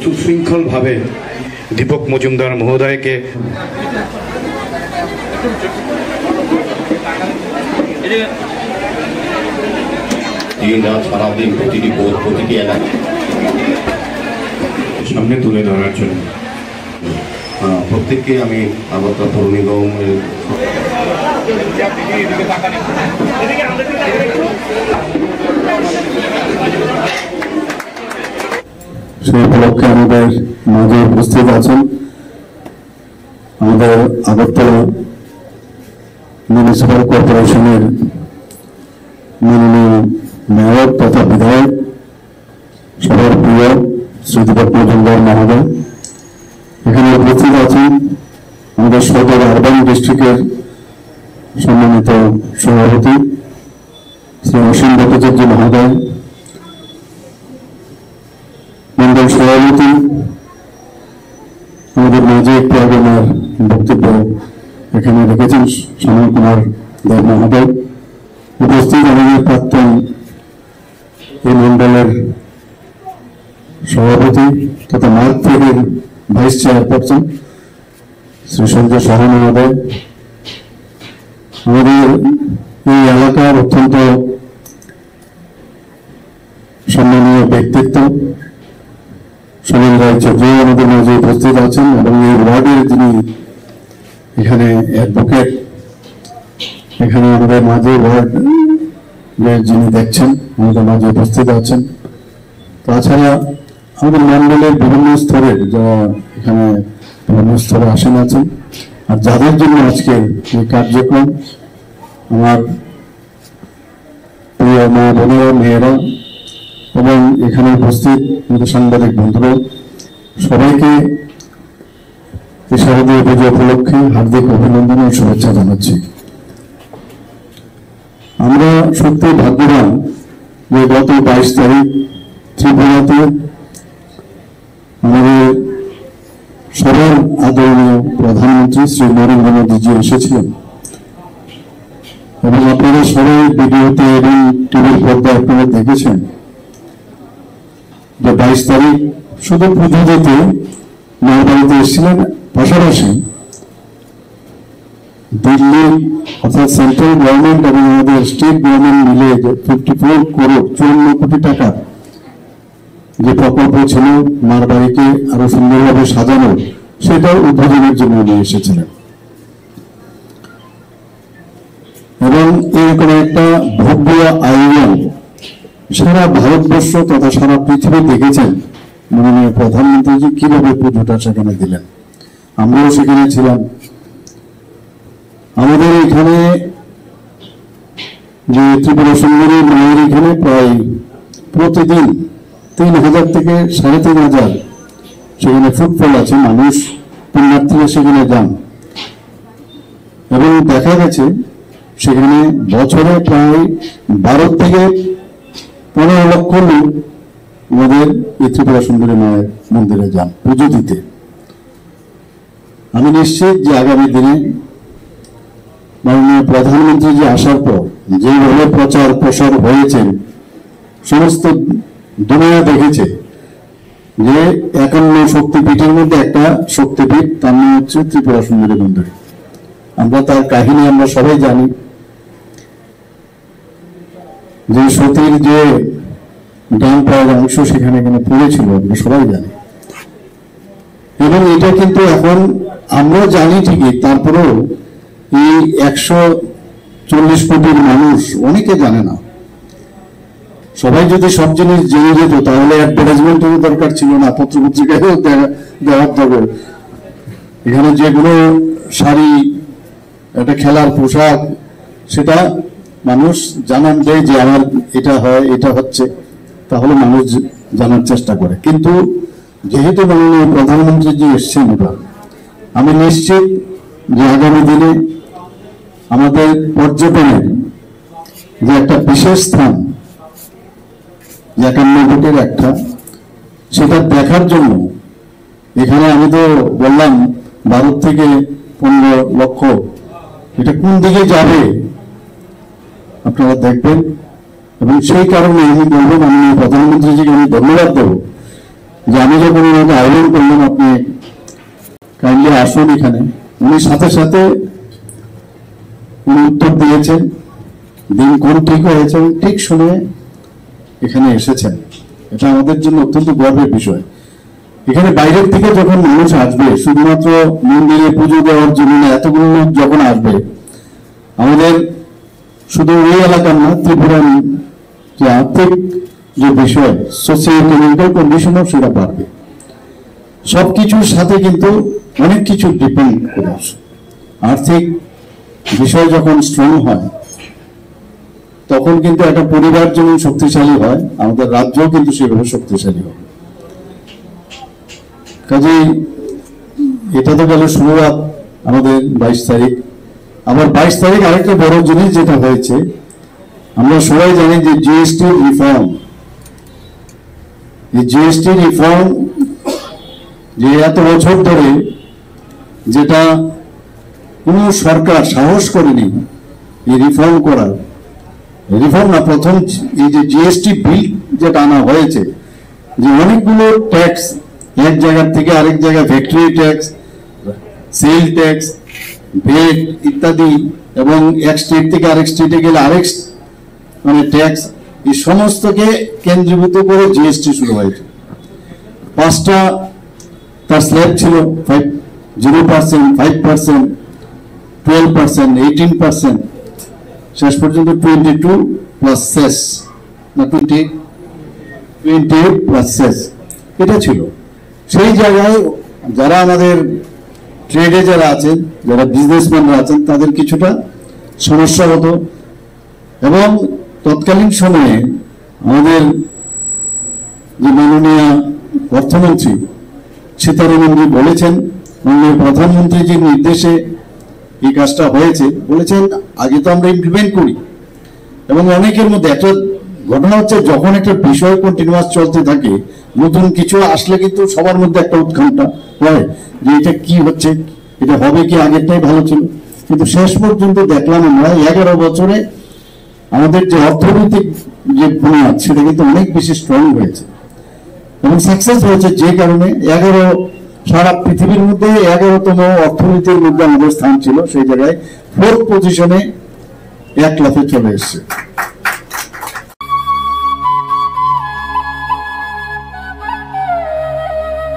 সুশৃঙ্খল ভাবে দীপক মজুমদার মহোদয়কে সারাদিন প্রতিটি বোধ প্রতিটি এলাকা সামনে তুলে ধরার জন্য প্রত্যেককে আমি আগরতলা পৌর নিগমের সেই উপলক্ষে আমাদের মাঝে উপস্থিত আছেন আমাদের আগরতলা মিউনিসিপ্যাল কর্পোরেশনের মাননীয় মেয়র তথা বিধায়ক সবার প্রিয় শ্রী দীপক মজুমদার মহোদয়। এখানে উপস্থিত আছেন আমাদের সদর আরবান ডিস্ট্রিক্টের সম্মানিত সভাপতি শ্রী অসীম ভট্টাচার্য মহোদয়, মন্ডল সভাপতি আমাদের মাঝে একটু আগে আমার বক্তব্য এখানে রেখেছেন শ্যামল কুমার দেব মহোদয়, উপস্থিত আমাদের প্রাক্তন এই মন্ডলের সভাপতি তথা মার্ক থেকে ভাইস চেয়ারপারসন শ্রী সঞ্জয় সাহা মহোদয়, আমাদের এই এলাকার অত্যন্ত সম্মানীয় ব্যক্তিত্ব সুনীল রায় চৌধুরী আমাদের মাঝে উপস্থিত আছেন এবং এই ওয়ার্ডের যিনি এখানে অ্যাডভোকেট, এখানে আমাদের মাঝে ওয়ার্ড যিনি দেখছেন আমাদের মাঝে উপস্থিত আছেন। তাছাড়া আমাদের মন্ডলের বিভিন্ন স্তরের যারা এখানে বিভিন্ন স্তরে আসেন আছেন, আর যাদের জন্য আজকের এই কার্যক্রম আমার প্রিয় মা বোনেরা মেয়েরা এবং এখানে উপস্থিত আমাদের সাংবাদিক বন্ধুরা সবাইকে এই শারদীয় পুজো উপলক্ষে হার্দিক অভিনন্দন ও শুভেচ্ছা জানাচ্ছি। আমরা সত্যি ভাগ্যবান যে গত 22 তারিখ ত্রিপুরাতে আমাদের সবার আদরণীয় প্রধানমন্ত্রী শ্রী নরেন্দ্র মোদীজি এসেছিলেন এবং আপনারা সবাই ভিডিওতে এবং টিভির পর্দায় আপনারা দেখেছেন যে 22 তারিখ শুধু পুজো দিতে মায়ের বাড়িতে এসেছিলেন, পাশাপাশি দিল্লি অর্থাৎ সেন্ট্রাল গভর্নমেন্ট এবং আমাদের স্টেট গভর্নমেন্ট মিলে 54 করোড় 54 কোটি টাকা যে প্রকল্প ছিল মার বাড়িকে আরো সুন্দরভাবে সাজানো, সেটাও উদ্বোধনের জন্য নিয়ে এসেছিলেন। এবং এরকম একটা ভব্য আয়োজন সারা ভারতবর্ষ তথা সারা পৃথিবী দেখেছেন মাননীয় প্রধানমন্ত্রীজি কিভাবে পুজোটা সেখানে দিলেন। আমরাও সেখানে ছিলাম। আমাদের এখানে যে ত্রিপুরা সুন্দরী মায়ের এখানে প্রায় প্রতিদিন 3000 থেকে 3500 সেখানে ফুটফল আছে, মানুষ পুণ্যার্থীরা সেখানে যান এবং দেখা গেছে সেখানে বছরে প্রায় 12 থেকে 15 লক্ষ লোক আমাদের এই ত্রিপুরা সুন্দরী মায়ের মন্দিরে যান পুজো দিতে। আমি নিশ্চিত যে আগামী দিনে মাননীয় প্রধানমন্ত্রী যে আসার পর যেভাবে প্রচার প্রসার হয়েছে, সমস্ত দুনিয়া দেখেছে যে 51 শক্তিপীঠের মধ্যে একটা শক্তিপীঠ, তার নাম হচ্ছে ত্রিপুরা সুন্দরী মন্দির। আমরা তার কাহিনী আমরা সবাই জানি যে সতীর যে ডান পায়ের অংশ সেখানে পড়েছিল, আমরা সবাই জানি। এবং এটা কিন্তু এখন আমরা জানি ঠিকই, তারপরেও এই 140 কোটির মানুষ অনেকে জানে না। সবাই যদি সব জিনিস জেনে যেত তাহলে অ্যাডভার্টাইজমেন্টেরও দরকার ছিল না, পত্রপত্রিকায়ও দেওয়ার দরকার। এখানে যেগুলো শাড়ি, একটা খেলার পোশাক, সেটা মানুষ জানান দেয় যে আমার এটা হয়, এটা হচ্ছে, তাহলে মানুষ জানার চেষ্টা করে। কিন্তু যেহেতু মাননীয় প্রধানমন্ত্রী জি এসছেন এবার, আমি নিশ্চিত যে আগামী দিনে আমাদের পর্যটনের যে একটা বিশেষ স্থান 51 কোটির একটা, সেটা দেখার জন্য এখানে আমি তো বললাম 12 থেকে 15 লক্ষ, এটা কোন দিকে যাবে আপনারা দেখবেন এবং সেই কারণে আমি বলবো মাননীয় প্রধানমন্ত্রীজিকে আমি ধন্যবাদ দেবো যে আমি যখন ওনাকে আহ্বান করলাম আপনি কাইন্ডলি আসুন এখানে, উনি সাথে সাথে উনি উত্তর দিয়েছেন, দিন কোন ঠিক হয়েছে এবং ঠিক শুনে এখানে এসেছেন। এটা আমাদের জন্য অত্যন্ত গর্বের বিষয়। এখানে বাইরের থেকে যখন মানুষ আসবে শুধুমাত্র মন্দিরে পুজো দেওয়ার জন্য না, এতগুলো লোক যখন আসবে আমাদের শুধু ওই এলাকার না, ত্রিপুরার যে আর্থিক যে বিষয় সোশিও ইকোনমিক্যাল কন্ডিশনও সেটা বাড়বে। সবকিছুর সাথে কিন্তু অনেক কিছু ডিপেন্ড করে। আর্থিক বিষয় যখন স্ট্রং হয় তখন কিন্তু একটা পরিবার যেমন শক্তিশালী হয়, আমাদের রাজ্যও কিন্তু সেভাবে শক্তিশালী হবে। কাজেই এটা তো গেল শুরুয়াত আমাদের 22 তারিখ। আবার 22 তারিখ আরেকটা বড় জিনিস যেটা হয়েছে, আমরা সবাই জানি যে জিএসটি রিফর্ম, এই জিএসটি রিফর্ম যে এত বছর ধরে যেটা কোনো সরকার সাহস করেনি এই রিফর্ম করার, রিফর্ম না, প্রথম এই যে জিএসটি বিল যেটা আনা হয়েছে, যে অনেকগুলো ট্যাক্স এক জায়গার থেকে আরেক জায়গায়, ফ্যাক্টরি ট্যাক্স, সেল ট্যাক্স, ভেট ইত্যাদি, এবং এক স্টেট থেকে আরেক স্টেটে গেলে আরেক মানে ট্যাক্স, এই সমস্তকে কেন্দ্রীভূত করে জিএসটি শুরু হয়েছে। 5টা তার স্ল্যাব ছিল, 0%, 5%, 12%, 18%, শেষ পর্যন্ত 22 প্লাস সেস না 28 প্লাস সেস এটা ছিল। সেই জায়গায় যারা আমাদের ট্রেডে যারা আছেন, যারা বিজনেসম্যানরা আছেন, তাদের কিছুটা সমস্যা হতো। এবং তৎকালীন সময়ে আমাদের যে মাননীয় অর্থমন্ত্রী সীতারামনজি বলেছেন, মাননীয় প্রধানমন্ত্রীজির নির্দেশে এই কাজটা হয়েছে, বলেছেন আগে তো আমরা ইমপ্লিমেন্ট করি। এবং অনেকের মধ্যে একটা ঘটনা হচ্ছে, যখন একটা বিষয় কন্টিনিউয়াস চলতে থাকে, নতুন কিছু আসলে কিন্তু সবার মধ্যে একটা উৎকণ্ঠা হয় যে এটা কি হচ্ছে, এটা হবে কি, আগেরটাই ভালো ছিল। কিন্তু শেষ পর্যন্ত দেখলাম আমরা 11 বছরে আমাদের যে অর্থনৈতিক যে বুনিয়াদ সেটা কিন্তু অনেক বেশি স্ট্রং হয়েছে এবং সাকসেস হয়েছে, যে কারণে সারা পৃথিবীর মধ্যে 11তম অর্থনীতির মধ্যে আমাদের স্থান ছিল, সেই জায়গায় 4th পজিশনে 1 লাফে চলে এসছে।